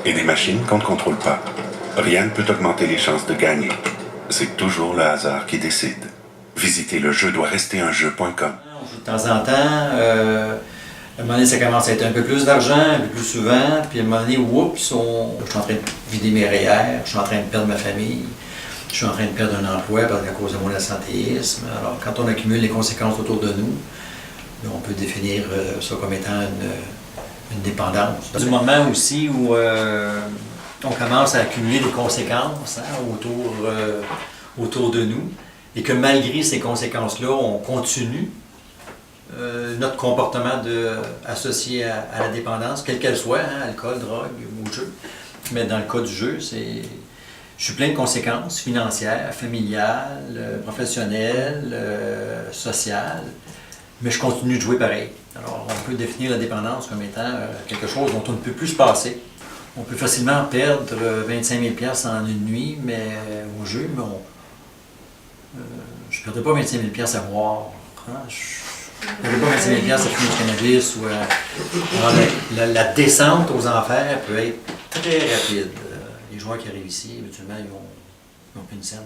et des machines qu'on ne contrôle pas. Rien ne peut augmenter les chances de gagner. C'est toujours le hasard qui décide. Visitez le jeu-doit-rester-un-jeu.com. On joue de temps en temps. À un moment donné, ça commence à être un peu plus d'argent, un peu plus souvent. Puis à un moment donné, oups, je suis en train de vider mes REER, je suis en train de perdre ma famille, je suis en train de perdre un emploi à cause de mon absentéisme. Alors, quand on accumule les conséquences autour de nous, on peut définir ça comme étant une dépendance. Du moment aussi où on commence à accumuler des conséquences autour de nous, et que malgré ces conséquences-là, on continue notre comportement associé à la dépendance, quelle qu'elle soit, hein, alcool, drogue ou jeu. Mais dans le cas du jeu, je suis plein de conséquences financières, familiales, professionnelles, sociales, mais je continue de jouer pareil. Alors, on peut définir la dépendance comme étant quelque chose dont on ne peut plus se passer. On peut facilement perdre 25 000 $ en une nuit, mais au jeu, mais je ne perdais pas 25 000 $ à boire. Hein? Je ne perdais pas 25 000 $ à fumer du cannabis. Alors, la descente aux enfers peut être très rapide. Les joueurs qui arrivent ici, habituellement, ils ont plus une scène.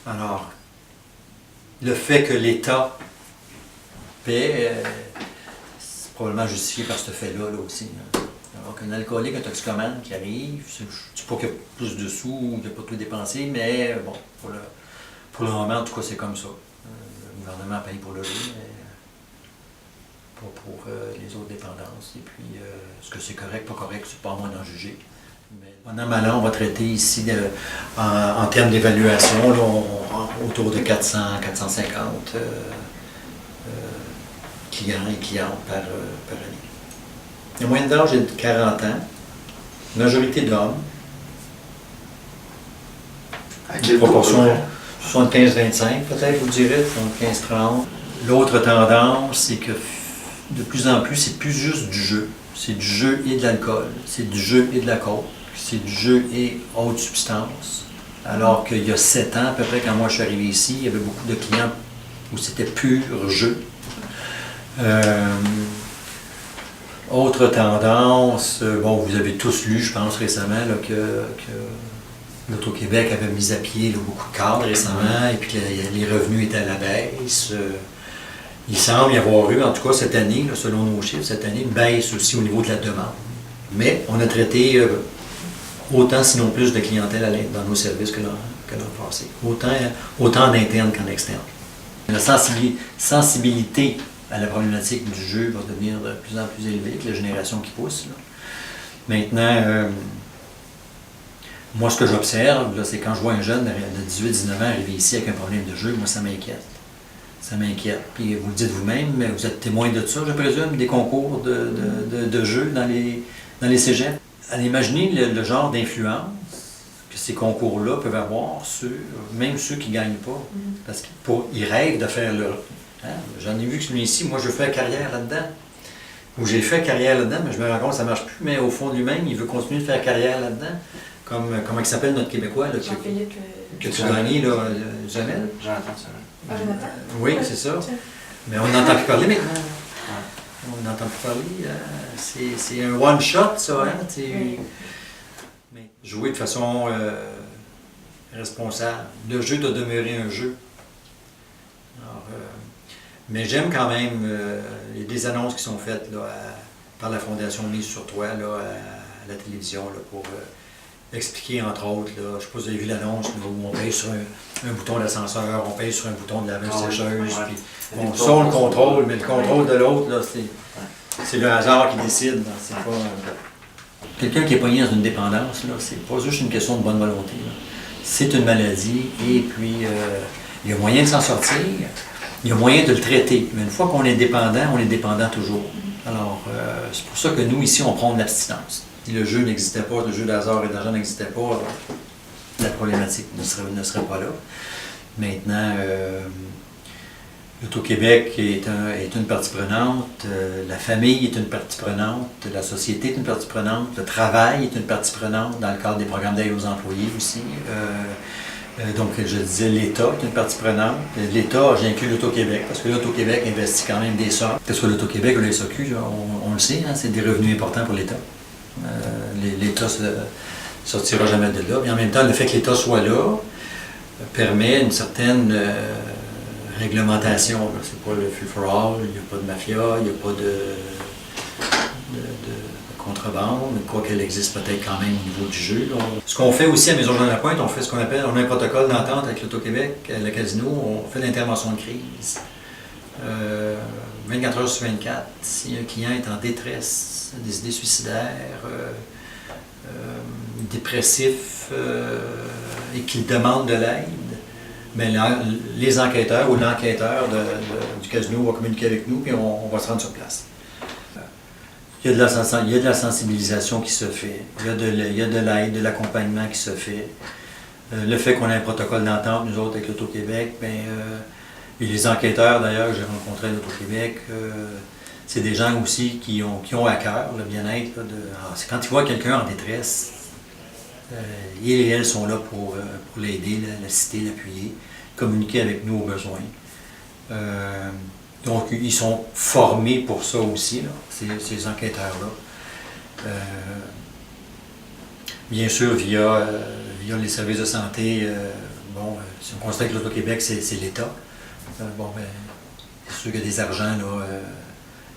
Alors, le fait que l'État paie, c'est probablement justifié par ce fait-là là aussi. Hein. Alors qu'un alcoolique, un toxicomane qui arrive, je ne dis pas qu'il y a plus de sous ou qu'il n'y a pas tout dépensé, mais bon, pour le moment, en tout cas, c'est comme ça. Le gouvernement paye pour le jeu, mais pas pour les autres dépendances. Et puis, est-ce que c'est correct, pas correct, c'est pas à moi d'en juger. Mais pendant ma on va traiter ici, en termes d'évaluation, autour de 400, 450 clients et clientes par année. La moyenne d'âge est de 40 ans, majorité d'hommes. Proportion 75-25 peut-être, vous direz, 75-30. L'autre tendance, c'est que de plus en plus, c'est plus juste du jeu. C'est du jeu et de l'alcool, c'est du jeu et de la coke, c'est du jeu et autres substances. Alors qu'il y a 7 ans, à peu près, quand moi je suis arrivé ici, il y avait beaucoup de clients où c'était pur jeu. Autre tendance, bon, vous avez tous lu, je pense, récemment, là, que l'Auto-Québec avait mis à pied là, beaucoup de cadres récemment, et puis que les revenus étaient à la baisse. Il semble y avoir eu, en tout cas cette année, là, selon nos chiffres, cette année, une baisse aussi au niveau de la demande. Mais on a traité autant, sinon plus, de clientèle dans nos services que l'an passé. Autant en interne qu'en externe. La sensibilité à la problématique du jeu va devenir de plus en plus élevée avec la génération qui pousse. Là. Maintenant, moi, ce que j'observe, c'est quand je vois un jeune de 18-19 ans arriver ici avec un problème de jeu, moi, ça m'inquiète. Ça m'inquiète. Puis vous le dites vous-même, mais vous êtes témoin de ça, je présume, des concours de jeux dans les cégeps. Allez imaginer le genre d'influence que ces concours-là peuvent avoir sur même ceux qui ne gagnent pas. Parce qu'ils rêvent de faire leur... Hein? J'en ai vu que celui ici, moi je fais carrière là-dedans. Ou j'ai fait carrière là-dedans, mais je me rends compte que ça ne marche plus, mais au fond de lui-même, il veut continuer de faire carrière là-dedans. Comment il s'appelle notre Québécois? Là, que tu as gagné, là, Jamel? Jonathan, ça. Jonathan? Oui, c'est ça. Mais on n'entend plus parler maintenant. On n'entend plus parler. C'est un one-shot, ça. Hein? Mais jouer de façon responsable. Le jeu doit demeurer un jeu. Alors, mais j'aime quand même, il y a des annonces qui sont faites là, par la Fondation Mise sur Toi là, à la télévision là, pour expliquer, entre autres, là, je ne sais pas si vous avez vu l'annonce, où on pèse sur un bouton d'ascenseur, on pèse sur un bouton de laveuse-sécheuse. Bon, ça, on le contrôle, mais le contrôle de l'autre, c'est le hasard qui décide. C'est pas... Quelqu'un qui est pogné dans une dépendance, c'est pas juste une question de bonne volonté. C'est une maladie, et puis il y a moyen de s'en sortir, il y a moyen de le traiter. Mais une fois qu'on est dépendant toujours. Alors, c'est pour ça que nous, ici, on prône l'abstinence. Si le jeu n'existait pas, le jeu d'hasard et d'argent n'existait pas, la problématique ne serait pas là. Maintenant, l'Auto-Québec est une partie prenante, la famille est une partie prenante, la société est une partie prenante, le travail est une partie prenante dans le cadre des programmes d'aide aux employés aussi. Donc, je disais, l'État est une partie prenante. L'État, j'inclus l'Auto-Québec, parce que l'Auto-Québec investit quand même des sommes. Que ce soit l'Auto-Québec ou le SAQ, on le sait, hein, c'est des revenus importants pour l'État. L'État ne sortira jamais de là. Mais en même temps, le fait que l'État soit là permet une certaine réglementation. C'est pas le free-for-all, il n'y a pas de mafia, il n'y a pas de contrebande, quoi qu'elle existe peut-être quand même au niveau du jeu. Ce qu'on fait aussi à Maisons-Jean-Lapointe, on fait ce qu'on appelle, on a un protocole d'entente avec l'Auto-Québec, le casino, on fait l'intervention de crise. 24 heures sur 24, si un client est en détresse, des idées suicidaires, dépressif et qu'il demande de l'aide, mais les enquêteurs ou l'enquêteur du casino va communiquer avec nous et on va se rendre sur place. Il y a de la sensibilisation qui se fait, il y a de l'aide, de l'accompagnement qui se fait. Le fait qu'on ait un protocole d'entente, nous autres, avec l'Auto-Québec, et les enquêteurs d'ailleurs que j'ai rencontrés à l'Auto-Québec, c'est des gens aussi qui ont à cœur le bien-être. Quand ils voient quelqu'un en détresse, ils et elles sont là pour l'aider, l'assister, l'appuyer, communiquer avec nous aux besoins. Donc, ils sont formés pour ça aussi, là, ces enquêteurs-là. Bien sûr, via les services de santé, si on constate que l'Auto-Québec, c'est l'État. C'est sûr qu'il y a des argents,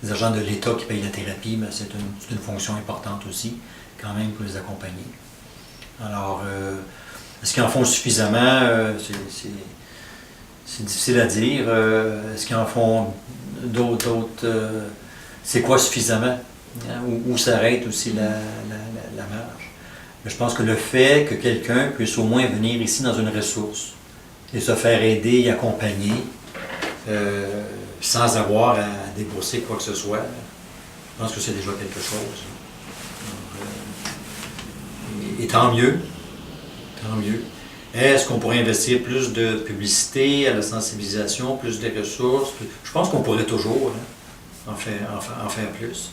des argents de l'État qui payent la thérapie, mais c'est une fonction importante aussi, quand même, pour les accompagner. Alors, est-ce qu'ils en font suffisamment? C'est difficile à dire. Est-ce qu'ils en font d'autres? C'est quoi suffisamment? Hein? Où s'arrête aussi la marge? Mais je pense que le fait que quelqu'un puisse au moins venir ici dans une ressource et se faire aider et accompagner sans avoir à débourser quoi que ce soit, je pense que c'est déjà quelque chose. Et tant mieux. Tant mieux. Est-ce qu'on pourrait investir plus de publicité, à la sensibilisation, plus de ressources? Je pense qu'on pourrait toujours en faire plus.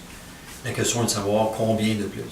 La question est de savoir combien de plus.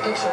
Quelque chose.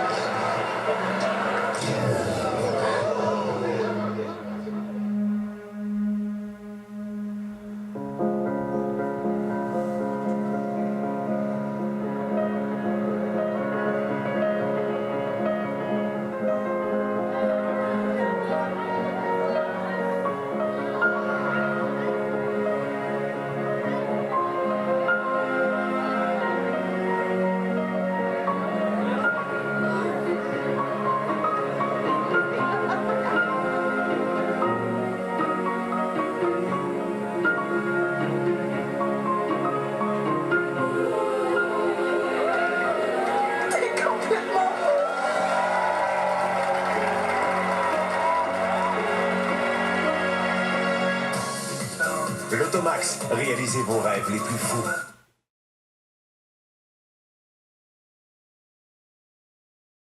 L'Automax, réalisez vos rêves les plus fous.